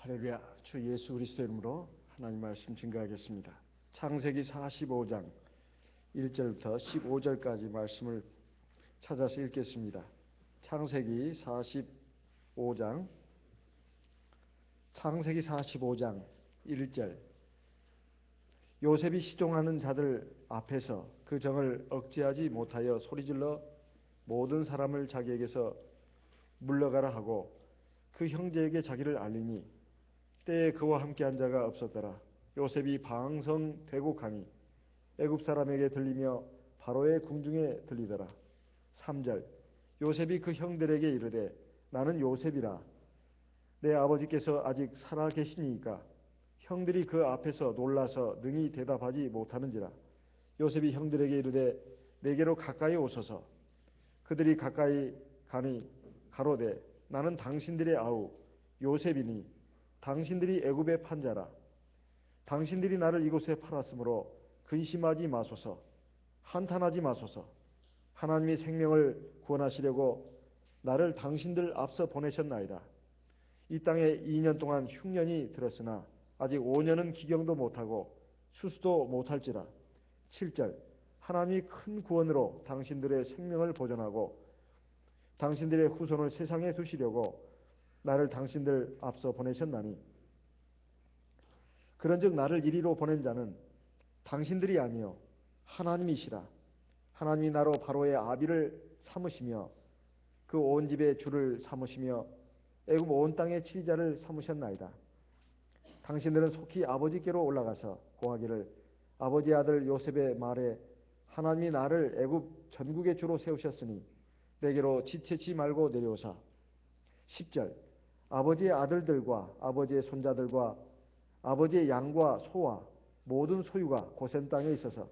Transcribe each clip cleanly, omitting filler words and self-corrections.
할렐루야. 주 예수 그리스도 이름으로 하나님 말씀 증거하겠습니다. 창세기 45장 1절부터 15절까지 말씀을 찾아서 읽겠습니다. 창세기 45장 1절. 요셉이 시종하는 자들 앞에서 그 정을 억제하지 못하여 소리질러 모든 사람을 자기에게서 물러가라 하고 그 형제에게 자기를 알리니 때에 그와 함께한 자가 없었더라. 요셉이 방성되고 가니 애굽 사람에게 들리며 바로의 궁중에 들리더라. 3절. 요셉이 그 형들에게 이르되 나는 요셉이라. 내 아버지께서 아직 살아 계시니까. 형들이 그 앞에서 놀라서 능히 대답하지 못하는지라. 요셉이 형들에게 이르되 내게로 가까이 오소서. 그들이 가까이 가니 가로되 나는 당신들의 아우 요셉이니 당신들이 애굽에 판 자라. 당신들이 나를 이곳에 팔았으므로 근심하지 마소서. 한탄하지 마소서. 하나님이 생명을 구원하시려고 나를 당신들 앞서 보내셨나이다. 이 땅에 2년 동안 흉년이 들었으나 아직 5년은 기경도 못하고 수수도 못할지라. 7절. 하나님이 큰 구원으로 당신들의 생명을 보존하고 당신들의 후손을 세상에 두시려고 나를 당신들 앞서 보내셨나니 그런즉 나를 이리로 보낸 자는 당신들이 아니요 하나님이시라. 하나님이 나로 바로의 아비를 삼으시며 그 온 집의 주를 삼으시며 애굽 온 땅의 치리자를 삼으셨나이다. 당신들은 속히 아버지께로 올라가서 고하기를 아버지의 아들 요셉의 말에 하나님이 나를 애굽 전국의 주로 세우셨으니 내게로 지체치 말고 내려오사. 10절. 아버지의 아들들과 아버지의 손자들과 아버지의 양과 소와 모든 소유가 고센 땅에 있어서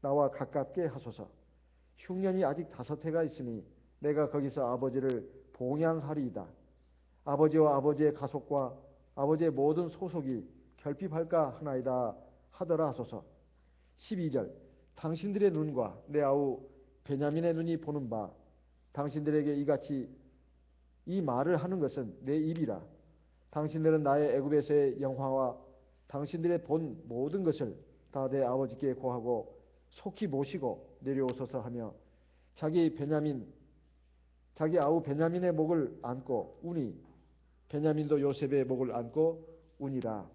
나와 가깝게 하소서. 흉년이 아직 5해가 있으니 내가 거기서 아버지를 봉양하리이다. 아버지와 아버지의 가속과 아버지의 모든 소속이 결핍할까 하나이다 하더라 하소서. 12절. 당신들의 눈과 내 아우 베냐민의 눈이 보는 바 당신들에게 이같이 이 말을 하는 것은 내 입이라. 당신들은 나의 애굽에서의 영화와 당신들의 본 모든 것을 다 내 아버지께 고하고 속히 모시고 내려오소서 하며 자기 아우 베냐민의 목을 안고 우니 베냐민도 요셉의 목을 안고 우니라.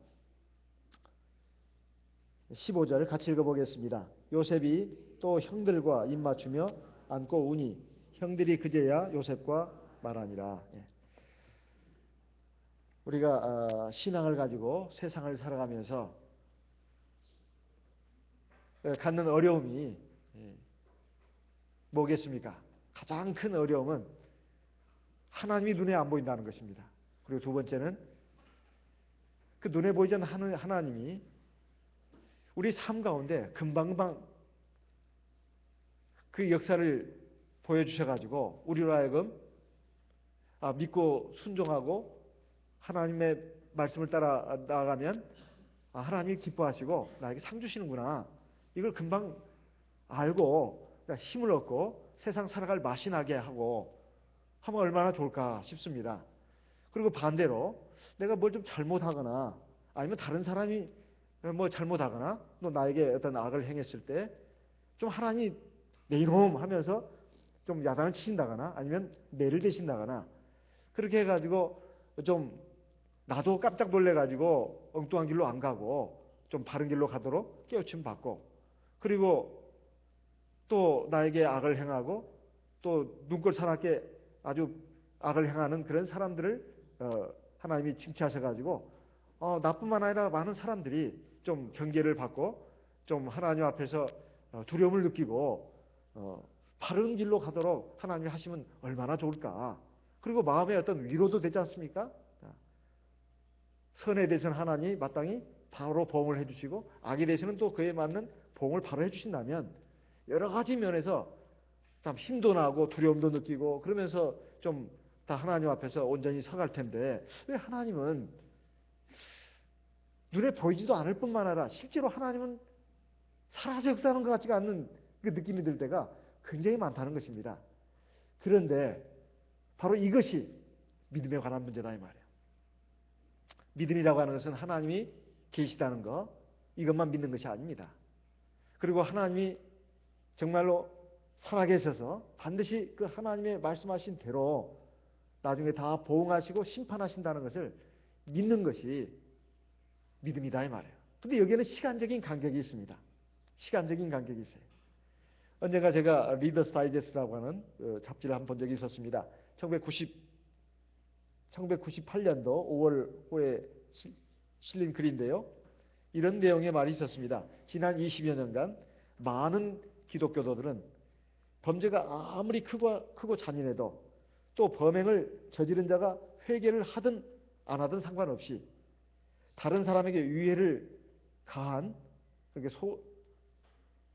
15절 같이 읽어보겠습니다. 요셉이 또 형들과 입맞추며 안고 우니 형들이 그제야 요셉과 말하니라. 우리가 신앙을 가지고 세상을 살아가면서 갖는 어려움이 뭐겠습니까? 가장 큰 어려움은 하나님이 눈에 안 보인다는 것입니다. 그리고 두 번째는 그 눈에 보이지 않는 하나님이 우리 삶 가운데 금방금방 그 역사를 보여주셔가지고 우리로 하여금 믿고 순종하고 하나님의 말씀을 따라 나아가면 하나님이 기뻐하시고 나에게 상 주시는구나. 이걸 금방 알고 힘을 얻고 세상 살아갈 맛이 나게 하고 하면 얼마나 좋을까 싶습니다. 그리고 반대로 내가 뭘 좀 잘못하거나 아니면 다른 사람이 뭐 잘못하거나 또 나에게 어떤 악을 행했을 때 좀 하나님이 내 이놈 하면서 좀 야단을 치신다거나 아니면 매를 대신다거나 그렇게 해가지고 좀 나도 깜짝 놀래가지고 엉뚱한 길로 안 가고 좀 바른 길로 가도록 깨우침 받고 그리고 또 나에게 악을 행하고 또 눈꼴 사납게 아주 악을 행하는 그런 사람들을 하나님이 징치하셔가지고 나뿐만 아니라 많은 사람들이 좀 경계를 받고 좀 하나님 앞에서 두려움을 느끼고 바른 길로 가도록 하나님이 하시면 얼마나 좋을까. 그리고 마음에 어떤 위로도 되지 않습니까? 선에 대해서는 하나님이 마땅히 바로 보응을 해주시고 악에 대해서는 또 그에 맞는 보응을 바로 해주신다면 여러 가지 면에서 참 힘도 나고 두려움도 느끼고 그러면서 좀 다 하나님 앞에서 온전히 서갈 텐데 왜 하나님은 눈에 보이지도 않을 뿐만 아니라 실제로 하나님은 살아서 역사하는 것 같지가 않는 그 느낌이 들 때가 굉장히 많다는 것입니다. 그런데 바로 이것이 믿음에 관한 문제다 이 말이에요. 믿음이라고 하는 것은 하나님이 계시다는 것, 이것만 믿는 것이 아닙니다. 그리고 하나님이 정말로 살아계셔서 반드시 그 하나님의 말씀하신 대로 나중에 다 보응하시고 심판하신다는 것을 믿는 것이 믿음이다 이 말이에요. 근데 여기에는 시간적인 간격이 있습니다. 시간적인 간격이 있어요. 언젠가 제가 리더스 다이제스트라고 하는 잡지를 한번 본 적이 있었습니다. 1998년도 5월 호에 실린 글인데요. 이런 내용의 말이 있었습니다. 지난 20여 년간 많은 기독교도들은 범죄가 아무리 크고 잔인해도 또 범행을 저지른 자가 회개를 하든 안 하든 상관없이 다른 사람에게 위해를 가한, 그렇게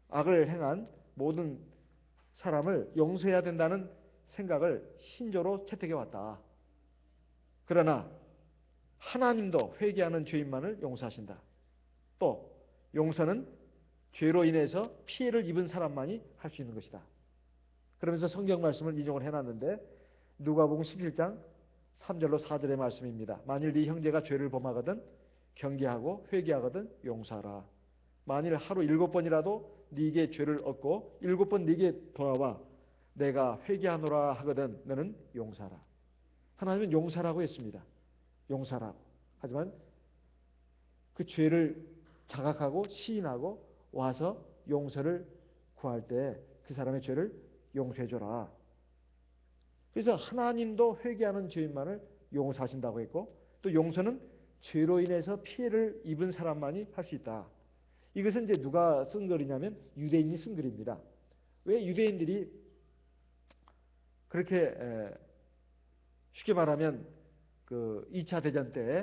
악을 행한 모든 사람을 용서해야 된다는 생각을 신조로 채택해 왔다. 그러나 하나님도 회개하는 죄인만을 용서하신다. 또 용서는 죄로 인해서 피해를 입은 사람만이 할 수 있는 것이다. 그러면서 성경 말씀을 인용을 해놨는데 누가복음 17장 3절로 4절의 말씀입니다. 만일 네 형제가 죄를 범하거든 경계하고 회개하거든 용서하라. 만일 하루 7번이라도 네게 죄를 얻고 7번 네게 돌아와 내가 회개하노라 하거든 너는 용서하라. 하나님은 용서라고 했습니다. 용서라고. 하지만 그 죄를 자각하고 시인하고 와서 용서를 구할 때 그 사람의 죄를 용서해줘라. 그래서 하나님도 회개하는 죄인만을 용서하신다고 했고 또 용서는 죄로 인해서 피해를 입은 사람만이 할 수 있다. 이것은 이제 누가 쓴 글이냐면 유대인이 쓴 글입니다. 왜 유대인들이 그렇게 쉽게 말하면 그 2차 대전 때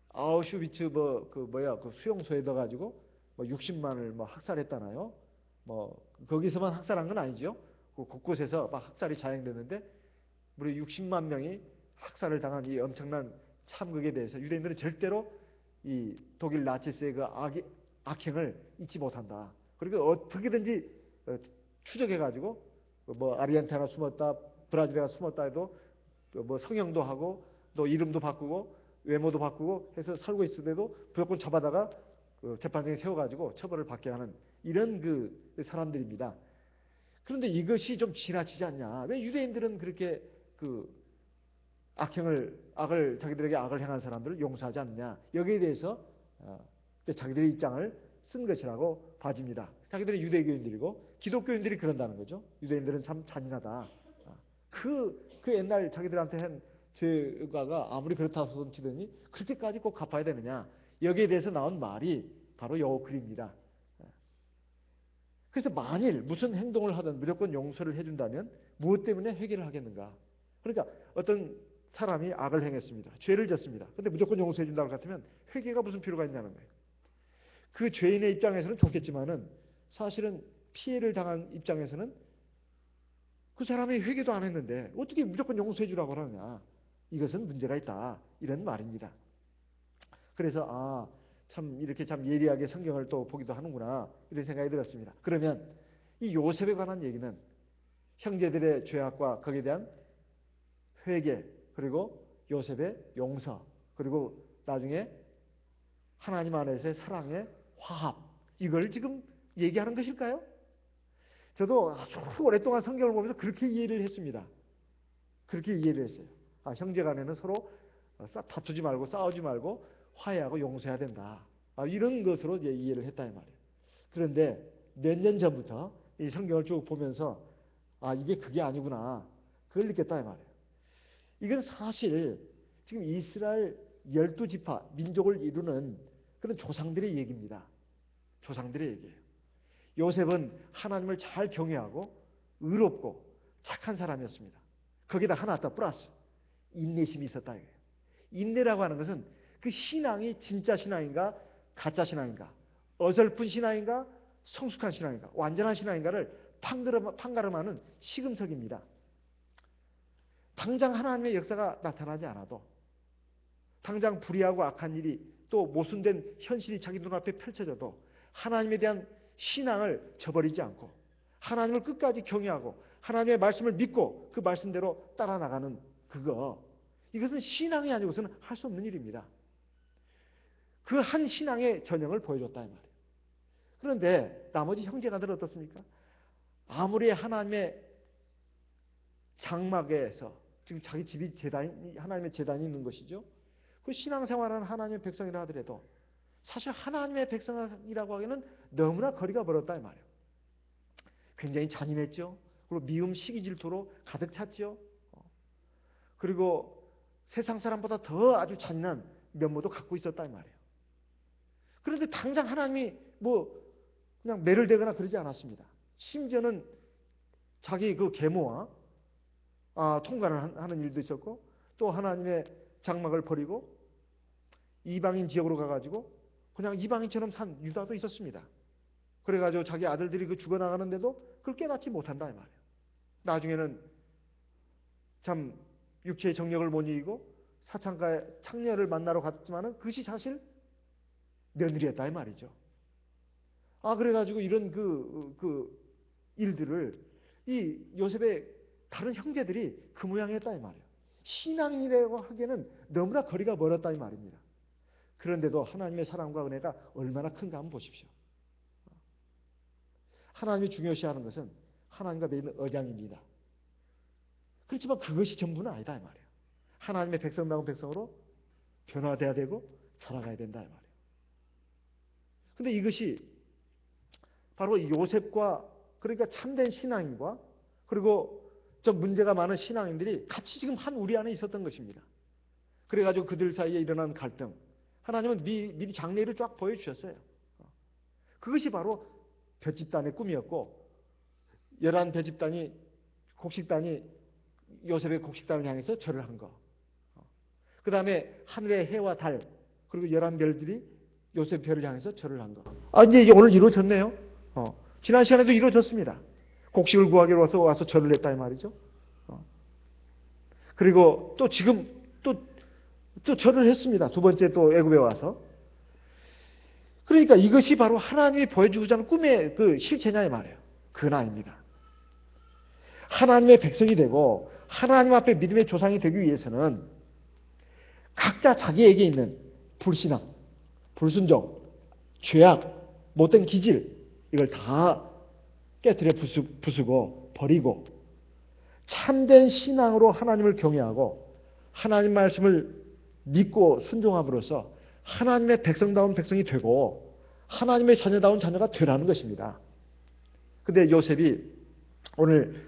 아우슈비츠 그 수용소에 넣어가지고 60만을 학살했다나요? 거기서만 학살한 건 아니죠. 그 곳곳에서 막 학살이 자행됐는데 무려 60만 명이 학살을 당한 이 엄청난 참극에 대해서 유대인들은 절대로 이 독일 나치스의 그 악행을 잊지 못한다. 그리고 어떻게든지 추적해가지고 아르헨티나 숨었다, 브라질에 가 숨었다 해도 성형도 하고 또 이름도 바꾸고 외모도 바꾸고 해서 살고 있을 때도 무조건 잡아다가 재판정에 세워가지고 처벌을 받게 하는 이런 그 사람들입니다. 그런데 이것이 좀 지나치지 않냐? 왜 유대인들은 그렇게 악을 자기들에게 악을 행한 사람들을 용서하지 않느냐? 여기에 대해서 자기들의 입장을 쓴 것이라고 봐집니다. 자기들은 유대교인들이고 기독교인들이 그런다는 거죠. 유대인들은 참 잔인하다. 그 옛날 자기들한테 한 죄가가 아무리 그렇다 손치더니 그렇게까지 꼭 갚아야 되느냐? 여기에 대해서 나온 말이 바로 요 글입니다. 그래서 만일 무슨 행동을 하든 무조건 용서를 해준다면 무엇 때문에 회개를 하겠는가? 그러니까 어떤 사람이 악을 행했습니다. 죄를 졌습니다. 그런데 무조건 용서해 준다고 같으면 회개가 무슨 필요가 있냐는 거예요. 그 죄인의 입장에서는 좋겠지만은 사실은 피해를 당한 입장에서는 그 사람이 회개도 안 했는데 어떻게 무조건 용서해 주라고 하느냐. 이것은 문제가 있다. 이런 말입니다. 그래서 참 이렇게 참 예리하게 성경을 또 보기도 하는구나 이런 생각이 들었습니다. 그러면 이 요셉에 관한 얘기는 형제들의 죄악과 거기에 대한 회개 그리고 요셉의 용서 그리고 나중에 하나님 안에서의 사랑의 화합 이걸 지금 얘기하는 것일까요? 저도 아주 오랫동안 성경을 보면서 그렇게 이해를 했습니다. 그렇게 이해를 했어요. 형제 간에는 서로 다투지 말고 싸우지 말고 화해하고 용서해야 된다. 이런 것으로 이제 이해를 했다 이 말이에요. 그런데 몇 년 전부터 이 성경을 쭉 보면서 이게 그게 아니구나. 그걸 느꼈다 이 말이에요. 이건 사실 지금 이스라엘 12지파 민족을 이루는 그런 조상들의 얘기입니다. 조상들의 얘기예요. 요셉은 하나님을 잘 경외하고 의롭고 착한 사람이었습니다. 거기다 하나 더 플러스 인내심이 있었다 이거예요. 인내라고 하는 것은 그 신앙이 진짜 신앙인가 가짜 신앙인가 어설픈 신앙인가 성숙한 신앙인가 완전한 신앙인가를 판가름하는 시금석입니다. 당장 하나님의 역사가 나타나지 않아도 당장 불의하고 악한 일이 또 모순된 현실이 자기 눈앞에 펼쳐져도 하나님에 대한 신앙을 저버리지 않고 하나님을 끝까지 경외하고 하나님의 말씀을 믿고 그 말씀대로 따라 나가는 이것은 신앙이 아니고서는 할 수 없는 일입니다. 그 한 신앙의 전형을 보여줬다 이 말이에요. 그런데 나머지 형제가들 어떻습니까? 아무리 하나님의 장막에서, 지금 자기 집이 제단이, 하나님의 제단이 있는 것이죠. 그 신앙생활하는 하나님의 백성이라 하더라도 사실 하나님의 백성이라고 하기에는 너무나 거리가 멀었다 이 말이에요. 굉장히 잔인했죠. 그리고 미움, 시기, 질투로 가득 찼죠. 그리고 세상 사람보다 더 아주 잔인한 면모도 갖고 있었다 이 말이에요. 그런데 당장 하나님이 그냥 매를 대거나 그러지 않았습니다. 심지어는 자기 그 계모와 통관을 하는 일도 있었고, 또 하나님의 장막을 버리고 이방인 지역으로 가가지고 그냥 이방인처럼 산 유다도 있었습니다. 그래가지고 자기 아들들이 그 죽어나가는데도 그걸 깨닫지 못한다 이 말이에요. 나중에는 참 육체의 정력을 못 이기고 사창가의 창녀를 만나러 갔지만은 그것이 사실 며느리였다 이 말이죠. 그래가지고 이런 그 일들을 이 요셉의 다른 형제들이 그 모양이었다 이 말이에요. 신앙이라고 하기에는 너무나 거리가 멀었다 이 말입니다. 그런데도 하나님의 사랑과 은혜가 얼마나 큰가 한번 보십시오. 하나님이 중요시하는 것은 하나님과 맺는 언약입니다. 그렇지만 그것이 전부는 아니다 이 말이에요. 하나님의 백성다운 백성으로 변화돼야 되고 자라가야 된다 이 말이에요. 그런데 이것이 바로 요셉과, 그러니까 참된 신앙인과 그리고 좀 문제가 많은 신앙인들이 같이 지금 한 우리 안에 있었던 것입니다. 그래가지고 그들 사이에 일어난 갈등, 하나님은 미리 장래를 쫙 보여주셨어요. 그것이 바로 볏집단의 꿈이었고, 11 볏집단이 곡식단이 요셉의 곡식단을 향해서 절을 한 거. 그 다음에 하늘의 해와 달, 그리고 11별들이 요셉 별을 향해서 절을 한 거. 이제 오늘 이루어졌네요. 지난 시간에도 이루어졌습니다. 곡식을 구하기 와서 절을 했다 이 말이죠. 그리고 또 지금 또 절을 했습니다. 두 번째 또 애굽에 와서. 그러니까 이것이 바로 하나님이 보여주고자 하는 꿈의 그 실체냐 이 말이에요. 그건 아닙니다. 하나님의 백성이 되고 하나님 앞에 믿음의 조상이 되기 위해서는 각자 자기에게 있는 불신앙, 불순종, 죄악, 못된 기질, 이걸 다 깨뜨려 부수고 버리고 참된 신앙으로 하나님을 경외하고 하나님 말씀을 믿고 순종함으로써 하나님의 백성다운 백성이 되고 하나님의 자녀다운 자녀가 되라는 것입니다. 근데 요셉이 오늘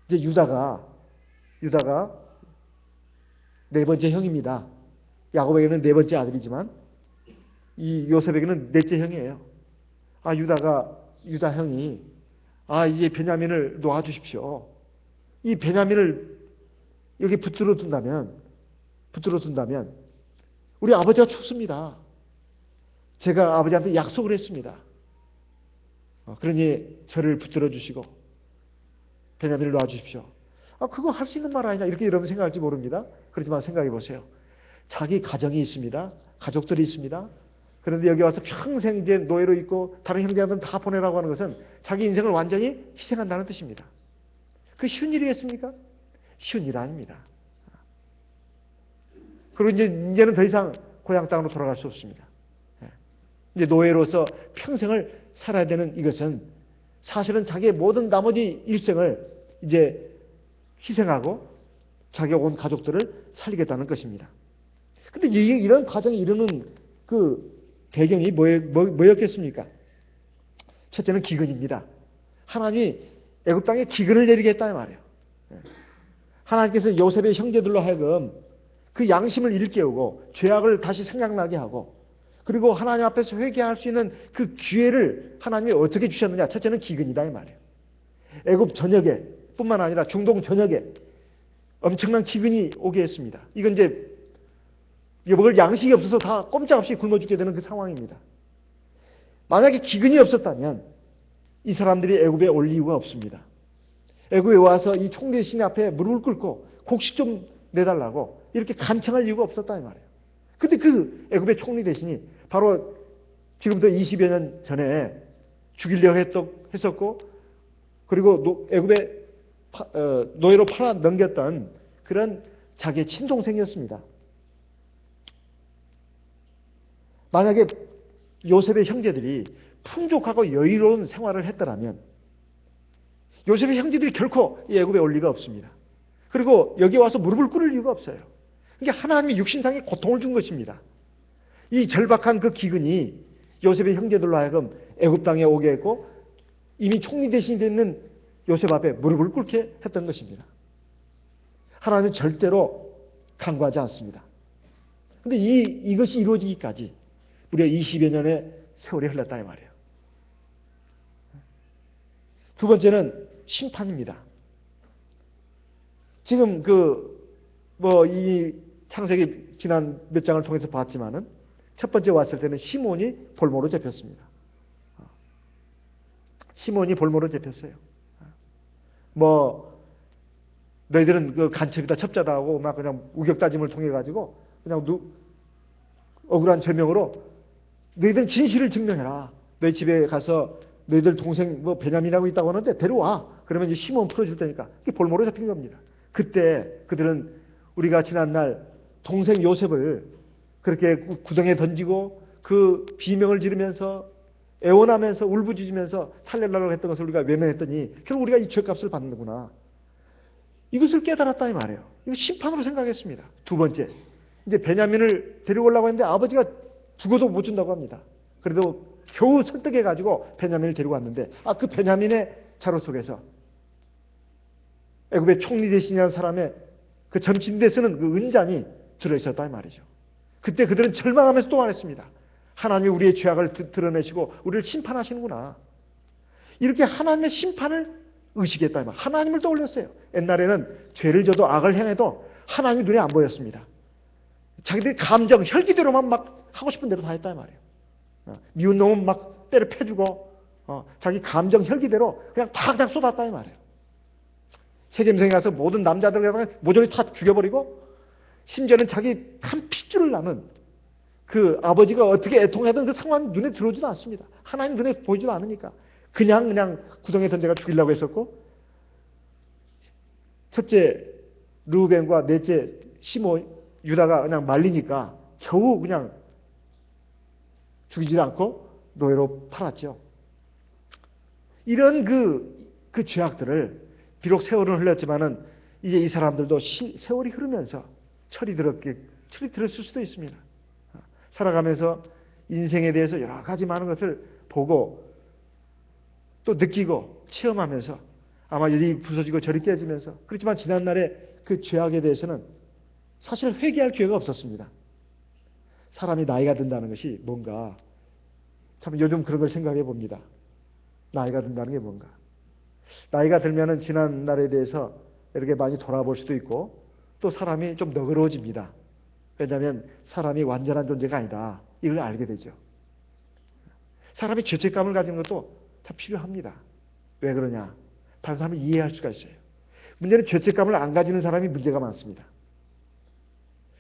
이제 유다가 네 번째 형입니다. 야곱에게는 네 번째 아들이지만 이 요셉에게는 넷째 형이에요. 유다 형이 이제 베냐민을 놓아주십시오. 이 베냐민을 여기 붙들어 둔다면 우리 아버지가 죽습니다. 제가 아버지한테 약속을 했습니다. 그러니 저를 붙들어 주시고 베냐민을 놓아주십시오. 그거 할 수 있는 말 아니냐 이렇게 여러분 생각할지 모릅니다. 그렇지만 생각해 보세요. 자기 가정이 있습니다. 가족들이 있습니다. 그런데 여기 와서 평생 이제 노예로 있고 다른 형제들은 다 보내라고 하는 것은 자기 인생을 완전히 희생한다는 뜻입니다. 그 쉬운 일이겠습니까? 쉬운 일 아닙니다. 그리고 이제는 더 이상 고향 땅으로 돌아갈 수 없습니다. 이제 노예로서 평생을 살아야 되는 이것은 사실은 자기의 모든 나머지 일생을 이제 희생하고 자기가 온 가족들을 살리겠다는 것입니다. 근데 이런 과정이 이르는 그 배경이 뭐였겠습니까? 첫째는 기근입니다. 하나님이 애굽 땅에 기근을 내리겠다 말이에요. 하나님께서 요셉의 형제들로 하여금 그 양심을 일깨우고 죄악을 다시 생각나게 하고 그리고 하나님 앞에서 회개할 수 있는 그 기회를 하나님이 어떻게 주셨느냐? 첫째는 기근이다 이 말이에요. 애굽 전역에 뿐만 아니라 중동 전역에 엄청난 기근이 오게 했습니다. 이건 이제 먹을 양식이 없어서 다 꼼짝없이 굶어 죽게 되는 그 상황입니다. 만약에 기근이 없었다면 이 사람들이 애굽에 올 이유가 없습니다. 애굽에 와서 이 총대신 앞에 무릎을 꿇고 곡식 좀 내달라고 이렇게 간청할 이유가 없었다 이 말이에요. 근데 그 애굽의 총리 대신이 바로 지금부터 20여 년 전에 죽이려고 했었고 그리고 애굽에 노예로 팔아 넘겼던 그런 자기의 친동생이었습니다. 만약에 요셉의 형제들이 풍족하고 여유로운 생활을 했더라면 요셉의 형제들이 결코 이 애굽에 올 리가 없습니다. 그리고 여기 와서 무릎을 꿇을 이유가 없어요. 이게 하나님이 육신상에 고통을 준 것입니다. 이 절박한 그 기근이 요셉의 형제들로 하여금 애굽 땅에 오게 했고 이미 총리 대신이 되는 요셉 앞에 무릎을 꿇게 했던 것입니다. 하나님은 절대로 간과하지 않습니다. 그런데 이것이 이루어지기까지 우리가 20여 년의 세월이 흘렀다 이 말이에요. 두 번째는 심판입니다. 지금 이 창세기 지난 몇 장을 통해서 봤지만은 첫 번째 왔을 때는 시몬이 볼모로 잡혔습니다. 시몬이 볼모로 잡혔어요. 너희들은 그 간첩이다, 첩자다 하고 막 그냥 우격다짐을 통해 가지고 그냥 억울한 죄명으로 너희들은 진실을 증명해라. 너희 집에 가서 너희들 동생 베냐민이라고 있다고 하는데 데려와. 그러면 이제 시몬 풀어줄 테니까. 이게 볼모로 잡힌 겁니다. 그때 그들은 우리가 지난날 동생 요셉을 그렇게 구덩이에 던지고 그 비명을 지르면서 애원하면서 울부짖으면서 살려달라고 했던 것을 우리가 외면했더니 결국 우리가 이 죄값을 받는구나. 이것을 깨달았다 이 말이에요. 이거 심판으로 생각했습니다. 두 번째, 이제 베냐민을 데려오려고 했는데 아버지가 죽어도 못 준다고 합니다. 그래도 겨우 설득해가지고 베냐민을 데리고 왔는데 그 베냐민의 자로 속에서 애굽의 총리 대신이라는 사람의 그 점침대 쓰는 그 은잔이 들어있었다 이 말이죠. 그때 그들은 절망하면서 또 말했습니다. 하나님이 우리의 죄악을 드러내시고 우리를 심판하시는구나. 이렇게 하나님의 심판을 의식했다 이 말. 하나님을 떠올렸어요. 옛날에는 죄를 져도 악을 행해도 하나님이 눈에 안 보였습니다. 자기들이 감정, 혈기대로만 막 하고 싶은 대로 다 했다 이 말이에요. 미운 놈은 막 때려 패주고 자기 감정, 혈기대로 그냥 쏟았다 이 말이에요. 세겜성에 가서 모든 남자들을 모조리 다 죽여버리고 심지어는 자기 한 핏줄을 남은 그 아버지가 어떻게 애통하던 그 상황이 눈에 들어오지도 않습니다. 하나님 눈에 보이지도 않으니까 그냥 구덩이에 던져가 죽이려고 했었고 첫째 르우벤과 넷째 시몬 유다가 그냥 말리니까 겨우 그냥 죽이지 않고 노예로 팔았죠. 이런 그 죄악들을 비록 세월은 흘렀지만은 이제 이 사람들도 세월이 흐르면서 철이 들었을 수도 있습니다. 살아가면서 인생에 대해서 여러 가지 많은 것을 보고 또 느끼고 체험하면서 아마 이리 부서지고 저리 깨지면서 그렇지만 지난날의 그 죄악에 대해서는 사실 회개할 기회가 없었습니다. 사람이 나이가 든다는 것이 뭔가 참 요즘 그런 걸 생각해 봅니다. 나이가 든다는 게 뭔가. 나이가 들면은 지난날에 대해서 이렇게 많이 돌아볼 수도 있고 또 사람이 좀 너그러워집니다. 왜냐하면 사람이 완전한 존재가 아니다. 이걸 알게 되죠. 사람이 죄책감을 가지는 것도 참 필요합니다. 왜 그러냐? 다른 사람을 이해할 수가 있어요. 문제는 죄책감을 안 가지는 사람이 문제가 많습니다.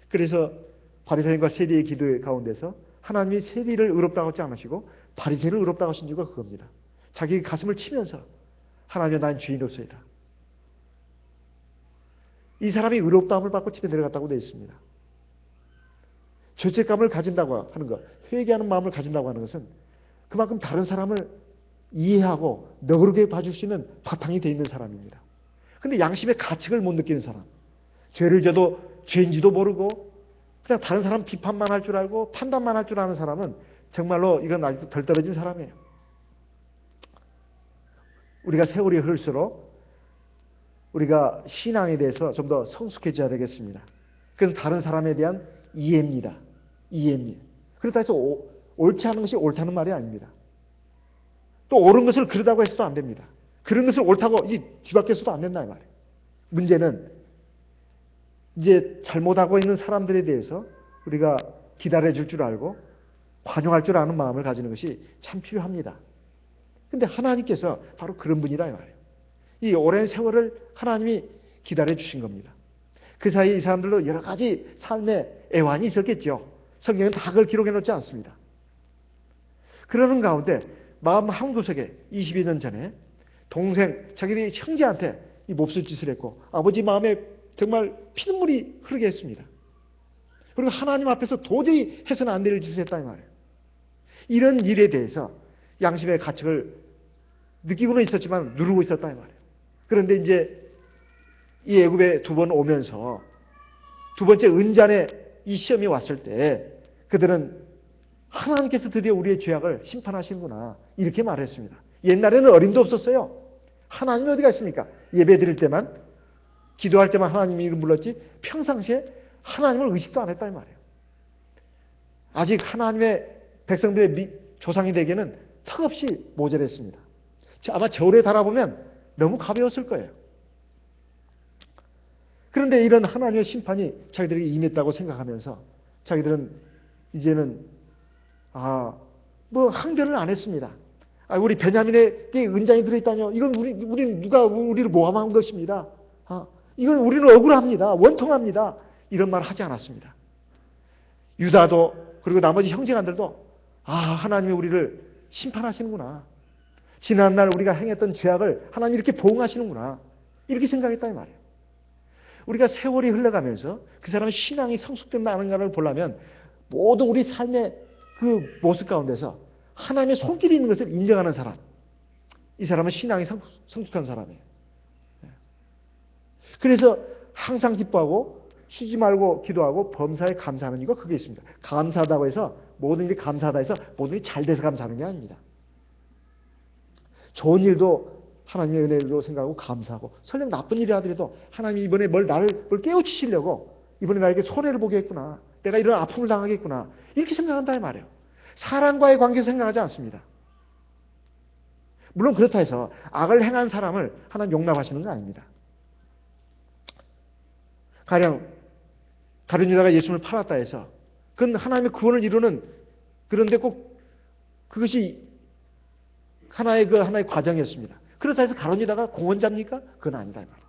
그래서 바리새인과 세리의 기도 가운데서 하나님이 세리를 의롭다고 하지 않으시고 바리새인을 의롭다고 하신 이유가 그겁니다. 자기 가슴을 치면서 하나님 나는 죄인으로서이다. 이 사람이 의롭다함을 받고 집에 내려갔다고 되어 있습니다. 죄책감을 가진다고 하는 것, 회개하는 마음을 가진다고 하는 것은 그만큼 다른 사람을 이해하고 너그럽게 봐줄 수 있는 바탕이 되어 있는 사람입니다. 그런데 양심의 가책을 못 느끼는 사람, 죄를 져도 죄인지도 모르고 그냥 다른 사람 비판만 할 줄 알고 판단만 할 줄 아는 사람은 정말로 이건 아직도 덜 떨어진 사람이에요. 우리가 세월이 흐를수록 우리가 신앙에 대해서 좀 더 성숙해져야 되겠습니다. 그래서 다른 사람에 대한 이해입니다. 이해입니다. 그렇다 해서 옳지 않은 것이 옳다는 말이 아닙니다. 또 옳은 것을 그러다고 해서도 안 됩니다. 그런 것을 옳다고 뒤바뀌어서도 안 된다 이 말이에요. 문제는 이제 잘못하고 있는 사람들에 대해서 우리가 기다려줄 줄 알고 관용할 줄 아는 마음을 가지는 것이 참 필요합니다. 그런데 하나님께서 바로 그런 분이다 이 말이에요. 이 오랜 세월을 하나님이 기다려주신 겁니다. 그 사이에 이 사람들도 여러 가지 삶의 애환이 있었겠죠. 성경은 다 그걸 기록해 놓지 않습니다. 그러는 가운데 마음 한구석에 22년 전에 동생, 자기들이 형제한테 이 몹쓸 짓을 했고 아버지 마음에 정말 피눈물이 흐르게 했습니다. 그리고 하나님 앞에서 도저히 해서는 안 될 짓을 했다 이 말이에요. 이런 일에 대해서 양심의 가책을 느끼고는 있었지만 누르고 있었다 이 말이에요. 그런데 이제 이 애굽에 두 번 오면서 두 번째 은잔에 이 시험이 왔을 때 그들은 하나님께서 드디어 우리의 죄악을 심판하시는구나 이렇게 말했습니다. 옛날에는 어림도 없었어요. 하나님이 어디 갔습니까? 예배 드릴 때만, 기도할 때만 하나님 이름 불렀지 평상시에 하나님을 의식도 안 했다 이 말이에요. 아직 하나님의 백성들의 조상이 되기에는 턱없이 모자랐습니다. 아마 저울에 달아보면 너무 가벼웠을 거예요. 그런데 이런 하나님의 심판이 자기들에게 임했다고 생각하면서 자기들은 이제는 뭐 항변을 안 했습니다. 우리 베냐민에게 은장이 들어있다뇨. 이건 우리 누가 우리를 모함한 것입니다. 이건 우리는 억울합니다. 원통합니다. 이런 말 하지 않았습니다. 유다도 그리고 나머지 형제간들도 하나님이 우리를 심판하시는구나. 지난날 우리가 행했던 죄악을 하나님 이렇게 보응하시는구나. 이렇게 생각했다 이 말이에요. 우리가 세월이 흘러가면서 그 사람의 신앙이 성숙된다는가를 보려면 모든 우리 삶의 그 모습 가운데서 하나님의 손길이 있는 것을 인정하는 사람, 이 사람은 신앙이 성숙한 사람이에요. 그래서 항상 기뻐하고 쉬지 말고 기도하고 범사에 감사하는 이유가 그게 있습니다. 감사하다고 해서 모든 일이 감사하다 해서 모든 일이 잘 돼서 감사하는 게 아닙니다. 좋은 일도 하나님의 은혜로 생각하고 감사하고, 설령 나쁜 일이 하더라도 하나님이 이번에 뭘 깨우치시려고 이번에 나에게 손해를 보겠구나, 내가 이런 아픔을 당하겠구나, 이렇게 생각한다 이 말이에요. 사람과의 관계에서 생각하지 않습니다. 물론 그렇다 해서 악을 행한 사람을 하나님 용납하시는 건 아닙니다. 가령 다른 유다가 예수님을 팔았다 해서 그건 하나님의 구원을 이루는, 그런데 꼭 그것이 하나의 과정이었습니다. 그렇다 해서 가룟 유다가 공헌자입니까? 그건 아니다 이 말이에요.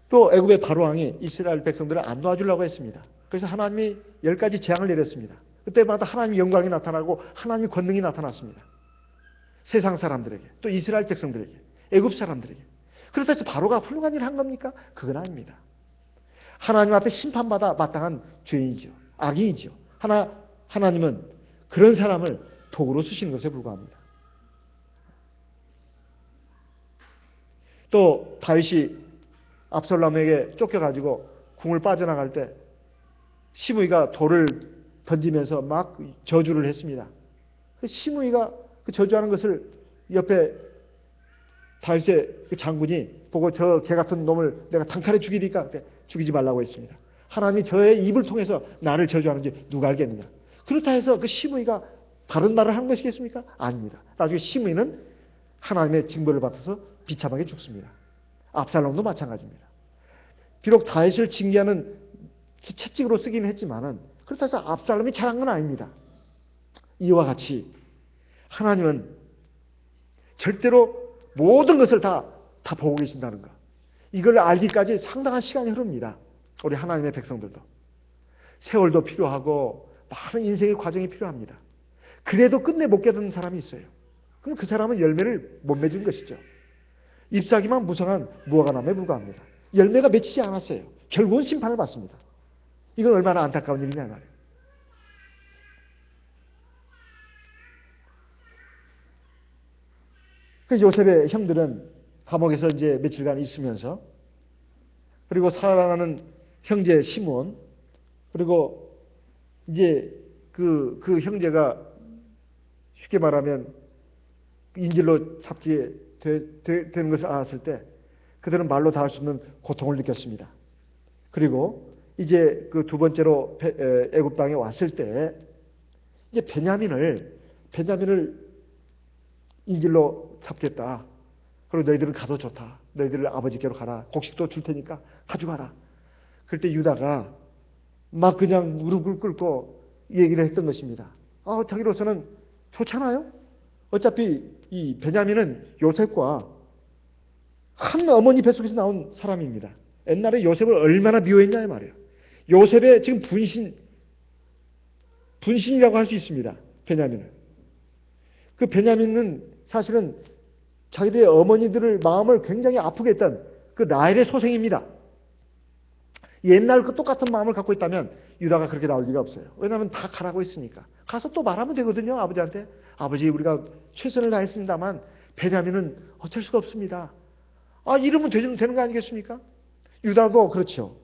또 애굽의 바로왕이 이스라엘 백성들을 안 도와주려고 했습니다. 그래서 하나님이 10가지 재앙을 내렸습니다. 그때마다 하나님의 영광이 나타나고 하나님의 권능이 나타났습니다. 세상 사람들에게, 또 이스라엘 백성들에게, 애굽 사람들에게. 그렇다 해서 바로가 훌륭한 일을 한 겁니까? 그건 아닙니다. 하나님 앞에 심판받아 마땅한 죄인이죠. 악인이죠. 하나님은 그런 사람을 도구로 쓰시는 것에 불과합니다. 또 다윗이 압살롬에게 쫓겨가지고 궁을 빠져나갈 때 시므이가 돌을 던지면서 막 저주를 했습니다. 시므이가 그 저주하는 것을 옆에 다윗의 그 장군이 보고 저 개 같은 놈을 내가 단칼에 죽이니까 죽이지 말라고 했습니다. 하나님이 저의 입을 통해서 나를 저주하는지 누가 알겠느냐. 그렇다 해서 그 시므이가 바른 말을 한 것이겠습니까? 아닙니다. 나중에 시므이는 하나님의 징벌을 받아서 비참하게 죽습니다. 압살롬도 마찬가지입니다. 비록 다윗을 징계하는 채찍으로 쓰기는 했지만은 그렇다 해서 압살롬이 잘한 건 아닙니다. 이와 같이 하나님은 절대로 모든 것을 다 보고 계신다는 것, 이걸 알기까지 상당한 시간이 흐릅니다. 우리 하나님의 백성들도 세월도 필요하고 많은 인생의 과정이 필요합니다. 그래도 끝내 못 깨닫는 사람이 있어요. 그럼 그 사람은 열매를 못 맺은 것이죠. 잎사귀만 무성한 무화과나무에 불과합니다. 열매가 맺히지 않았어요. 결국은 심판을 받습니다. 이건 얼마나 안타까운 일이냐 말이에요. 그 요셉의 형들은 감옥에서 이제 며칠간 있으면서, 그리고 사랑하는 형제 시므온, 그리고 이제 그 형제가 쉽게 말하면 인질로 잡게 되는 것을 알았을 때 그들은 말로 다 할 수 없는 고통을 느꼈습니다. 그리고 이제 그 두 번째로 애굽 땅에 왔을 때 이제 베냐민을 인질로 잡겠다. 그리고 너희들은 가도 좋다. 너희들 아버지께로 가라. 곡식도 줄 테니까 가져가라. 그럴 때 유다가 막 그냥 무릎을 꿇고 얘기를 했던 것입니다. 자기로서는 좋잖아요. 어차피 이 베냐민은 요셉과 한 어머니 뱃속에서 나온 사람입니다. 옛날에 요셉을 얼마나 미워했냐 말이에요. 요셉의 지금 분신이라고 할 수 있습니다. 베냐민은. 그 베냐민은 사실은 자기들의 어머니들을 마음을 굉장히 아프게 했던 그 라헬의 소생입니다. 옛날 그 똑같은 마음을 갖고 있다면 유다가 그렇게 나올 리가 없어요. 왜냐하면 다 가라고 했으니까. 가서 또 말하면 되거든요. 아버지한테. 아버지, 우리가 최선을 다했습니다만 베냐민은 어쩔 수가 없습니다. 이러면 되는 거 아니겠습니까? 유다도 그렇죠.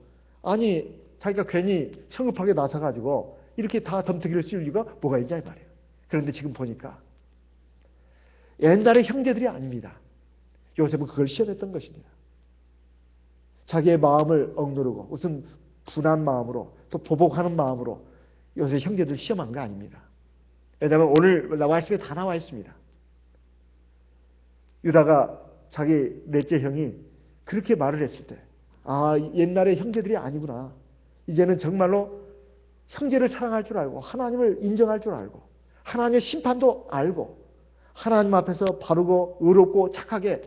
아니, 자기가 괜히 성급하게 나서가지고 이렇게 다 덤터기를 씌울 이유가 뭐가 있냐 이 말이에요. 그런데 지금 보니까 옛날의 형제들이 아닙니다. 요셉은 그걸 시험했던 것입니다. 자기의 마음을 억누르고 무슨 분한 마음으로 또 보복하는 마음으로 요새 형제들 시험한 거 아닙니다. 왜냐하면 오늘 말씀에 다 나와 있습니다. 유다가 자기 넷째 형이 그렇게 말을 했을 때 옛날의 형제들이 아니구나. 이제는 정말로 형제를 사랑할 줄 알고 하나님을 인정할 줄 알고 하나님의 심판도 알고 하나님 앞에서 바르고 의롭고 착하게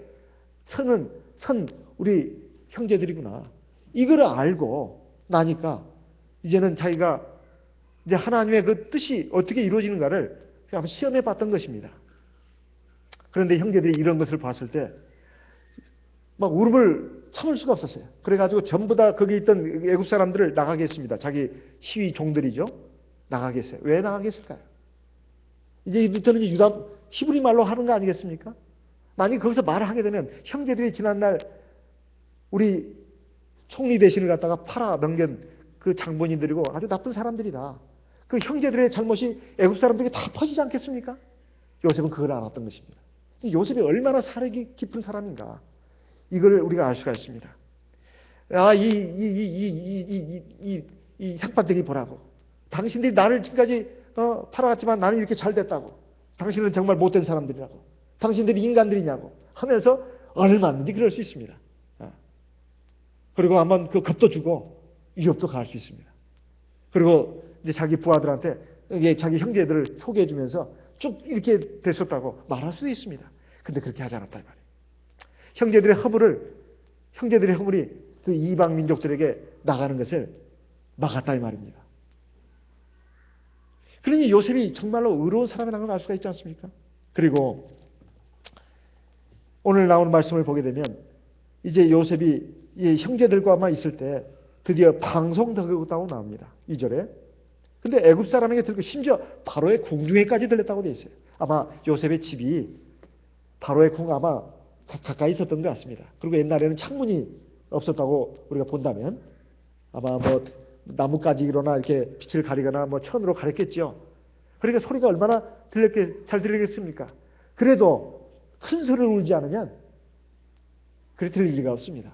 선 우리 형제들이구나. 이걸 알고 나니까 이제는 자기가 이제 하나님의 그 뜻이 어떻게 이루어지는가를 한번 시험해 봤던 것입니다. 그런데 형제들이 이런 것을 봤을 때 막 울음을 참을 수가 없었어요. 그래가지고 전부 다 거기 있던 애굽 사람들을 나가게 했습니다. 자기 시위 종들이죠. 나가게 했어요. 왜 나가게 했을까요? 이제 이부터는 유다 히브리 말로 하는 거 아니겠습니까? 만약에 거기서 말을 하게 되면 형제들이 지난날 우리 총리 대신을 갖다가 팔아넘긴 그 장본인들이고 아주 나쁜 사람들이다. 그 형제들의 잘못이 애굽 사람들에게 다 퍼지지 않겠습니까? 요셉은 그걸 알았던 것입니다. 요셉이 얼마나 사력이 깊은 사람인가. 이걸 우리가 알 수가 있습니다. 이 상판대기 보라고. 당신들이 나를 지금까지 팔아갔지만 나는 이렇게 잘 됐다고. 당신은 정말 못된 사람들이라고. 당신들이 인간들이냐고 하면서 얼마든지 그럴 수 있습니다. 그리고 한번 그 겁도 주고 위협도 가할 수 있습니다. 그리고 이제 자기 부하들한테 자기 형제들을 소개해 주면서 쭉 이렇게 됐었다고 말할 수도 있습니다. 근데 그렇게 하지 않았다 이 말이에요. 형제들의 허물이 그 이방 민족들에게 나가는 것을 막았다 이 말입니다. 그러니 요셉이 정말로 의로운 사람이라는 걸 알 수가 있지 않습니까? 그리고 오늘 나오는 말씀을 보게 되면 이제 요셉이 이 형제들과만 있을 때 드디어 방송되었다고 나옵니다. 2절에. 근데 애굽 사람에게 들고 심지어 바로의 궁중에까지 들렸다고 되어 있어요. 아마 요셉의 집이 바로의 궁 아마 가까이 있었던 것 같습니다. 그리고 옛날에는 창문이 없었다고 우리가 본다면 아마 뭐 나뭇가지로나 이렇게 빛을 가리거나 뭐 천으로 가렸겠죠. 그러니까 소리가 얼마나 잘 들리겠습니까? 그래도 큰 소리를 울지 않으면 그렇게 들릴 리가 없습니다.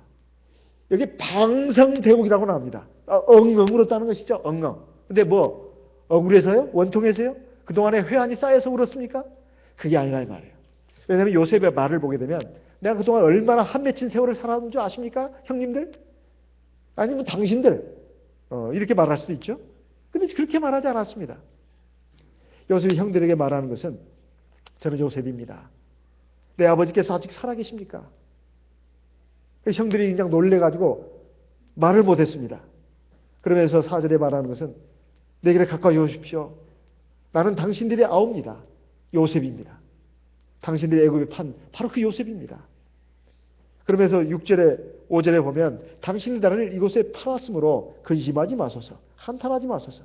여기 방성대옥이라고 나옵니다. 엉엉 울었다는 것이죠. 엉엉. 근데 뭐 억울해서요? 원통해서요? 그동안에 회한이 쌓여서 울었습니까? 그게 아니라 이 말이에요. 왜냐하면 요셉의 말을 보게 되면 내가 그동안 얼마나 한 맺힌 세월을 살았는 줄 아십니까? 형님들? 아니면 당신들? 이렇게 말할 수도 있죠. 근데 그렇게 말하지 않았습니다. 요셉이 형들에게 말하는 것은 저는 요셉입니다. 내 아버지께서 아직 살아계십니까? 형들이 그냥 놀래가지고 말을 못했습니다. 그러면서 4절에 말하는 것은 내게를 가까이 오십시오. 나는 당신들의 아우입니다. 요셉입니다. 당신들이 애굽에 판 바로 그 요셉입니다. 그러면서 6절에 5절에 보면 당신이 나를 이곳에 팔았으므로 근심하지 마소서. 한탄하지 마소서.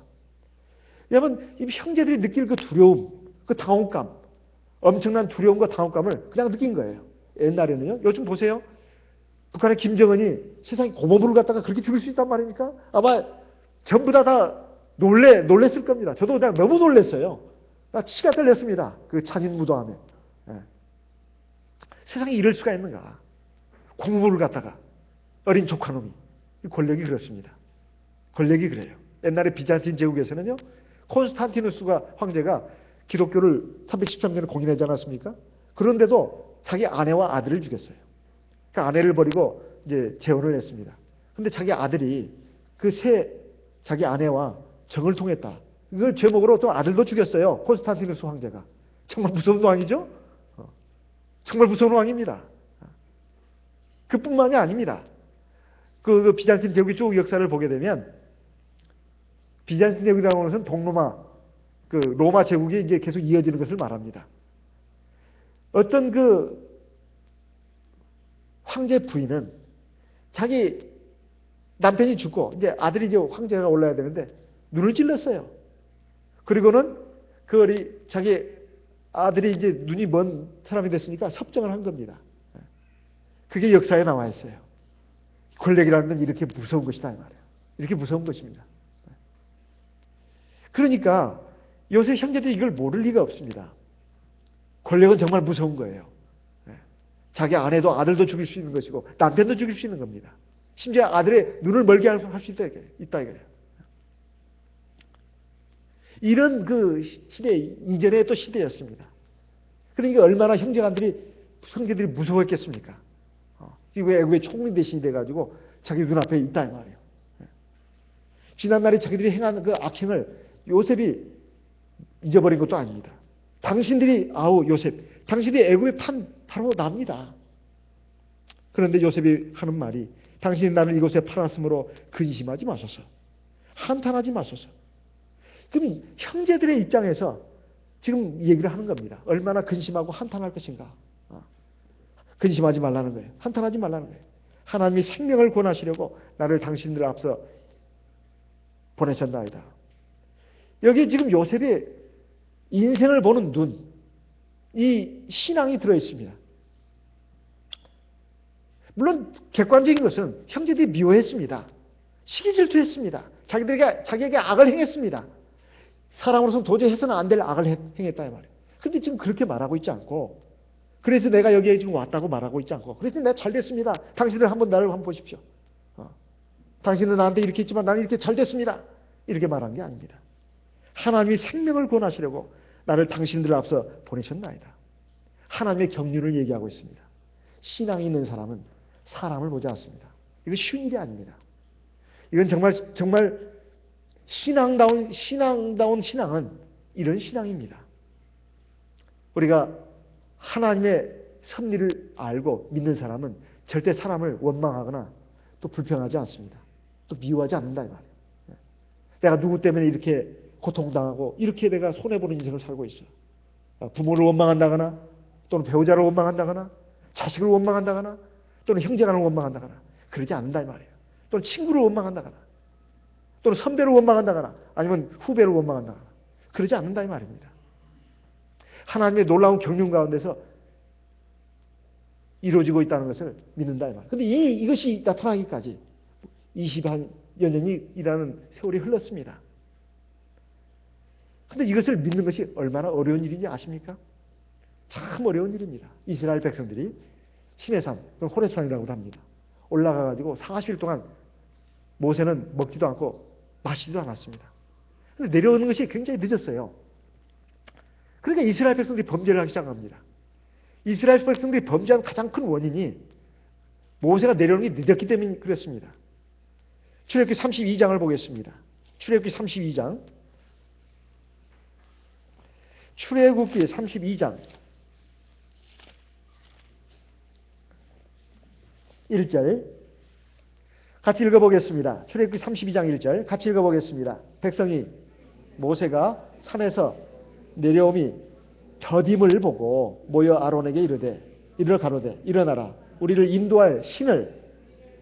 왜냐하면 이 형제들이 느낄 그 두려움, 그 당혹감, 엄청난 두려움과 당혹감을 그냥 느낀 거예요. 옛날에는요. 요즘 보세요. 북한의 김정은이 세상에 고모부를 갖다가 그렇게 죽일 수 있단 말입니까? 아마 전부 다 놀랬을 겁니다. 저도 그냥 너무 놀랐어요. 나 치가 떨렸습니다. 그 잔인무도함에. 세상에 이럴 수가 있는가. 고모부를 갖다가 어린 조카놈이. 권력이 그렇습니다. 권력이 그래요. 옛날에 비잔틴 제국에서는요. 콘스탄티누스가 황제가 기독교를 313년에 공인하지 않았습니까? 그런데도 자기 아내와 아들을 죽였어요. 그 아내를 버리고 이제 재혼을 했습니다. 근데 자기 아들이 자기 아내와 정을 통했다. 이걸 제목으로 또 아들도 죽였어요. 콘스탄티누스 황제가. 정말 무서운 왕이죠? 정말 무서운 왕입니다. 그뿐만이 아닙니다. 그 비잔틴 제국의 쭉 역사를 보게 되면 비잔틴 제국이라고 하는 것은 동로마, 그 로마 제국이 이제 계속 이어지는 것을 말합니다. 어떤 그 황제 부인은 자기 남편이 죽고 이제 아들이 이제 황제가 올라야 되는데 눈을 찔렀어요. 그리고는 자기 아들이 이제 눈이 먼 사람이 됐으니까 섭정을 한 겁니다. 그게 역사에 나와 있어요. 권력이라는 건 이렇게 무서운 것이다 이 말이에요. 이렇게 무서운 것입니다. 그러니까 요새 형제들이 이걸 모를 리가 없습니다. 권력은 정말 무서운 거예요. 자기 아내도 아들도 죽일 수 있는 것이고 남편도 죽일 수 있는 겁니다. 심지어 아들의 눈을 멀게 할 수 있다 이거예요. 이런 그 시대 이전의 또 시대였습니다. 그러니까 얼마나 형제들이 무서웠겠습니까? 지금 애굽의 총리 대신이 돼가지고 자기 눈앞에 있다 이 말이에요. 지난날에 자기들이 행한 그 악행을 요셉이 잊어버린 것도 아닙니다. 요셉, 당신이 애굽에 판 바로 납니다. 그런데 요셉이 하는 말이 당신이 나를 이곳에 팔았으므로 근심하지 마소서. 한탄하지 마소서. 그럼 형제들의 입장에서 지금 얘기를 하는 겁니다. 얼마나 근심하고 한탄할 것인가. 근심하지 말라는 거예요. 한탄하지 말라는 거예요. 하나님이 생명을 권하시려고 나를 당신들 앞서 보내셨나이다. 여기 지금 요셉의 인생을 보는 눈, 이 신앙이 들어있습니다. 물론 객관적인 것은 형제들이 미워했습니다. 시기질투했습니다. 자기에게 악을 행했습니다. 사람으로서는 도저히 해서는 안 될 악을 행했다 이 말이에요. 그런데 지금 그렇게 말하고 있지 않고, 그래서 내가 여기에 지금 왔다고 말하고 있지 않고, 그래서 내가 잘 됐습니다. 당신들 나를 한번 보십시오. 당신은 나한테 이렇게 했지만 나는 이렇게 잘 됐습니다. 이렇게 말한 게 아닙니다. 하나님이 생명을 권하시려고 나를 당신들 앞서 보내셨나이다. 하나님의 경륜을 얘기하고 있습니다. 신앙이 있는 사람은 사람을 보지 않습니다. 이거 쉬운 일이 아닙니다. 이건 정말 신앙다운 신앙은 이런 신앙입니다. 우리가 하나님의 섭리를 알고 믿는 사람은 절대 사람을 원망하거나 또 불평하지 않습니다. 또 미워하지 않는다 이 말이에요. 내가 누구 때문에 이렇게 고통당하고 이렇게 내가 손해보는 인생을 살고 있어. 부모를 원망한다거나 또는 배우자를 원망한다거나 자식을 원망한다거나 또는 형제간을 원망한다거나 그러지 않는다 이 말이에요. 또는 친구를 원망한다거나 또는 선배를 원망한다거나 아니면 후배를 원망한다거나 그러지 않는다 이 말입니다. 하나님의 놀라운 경륜 가운데서 이루어지고 있다는 것을 믿는다 이 말이에요. 그런데 이것이 나타나기까지 20여 년이라는 세월이 흘렀습니다. 그런데 이것을 믿는 것이 얼마나 어려운 일인지 아십니까? 참 어려운 일입니다. 이스라엘 백성들이 시내산, 호렙산이라고도 합니다. 올라가가지고 40일 동안 모세는 먹지도 않고 마시지도 않았습니다. 그런데 내려오는 것이 굉장히 늦었어요. 그러니까 이스라엘 백성들이 범죄를 하기 시작합니다. 이스라엘 백성들이 범죄한 가장 큰 원인이 모세가 내려오는 게 늦었기 때문에 그렇습니다. 출애굽기 32장을 보겠습니다. 출애굽기 32장. 출애굽기 32장 1절 같이 읽어보겠습니다. 출애굽기 32장 1절 같이 읽어보겠습니다. 백성이 모세가 산에서 내려옴이 더딤을 보고 모여 아론에게 이르되 이르러 가로되 일어나라 우리를 인도할 신을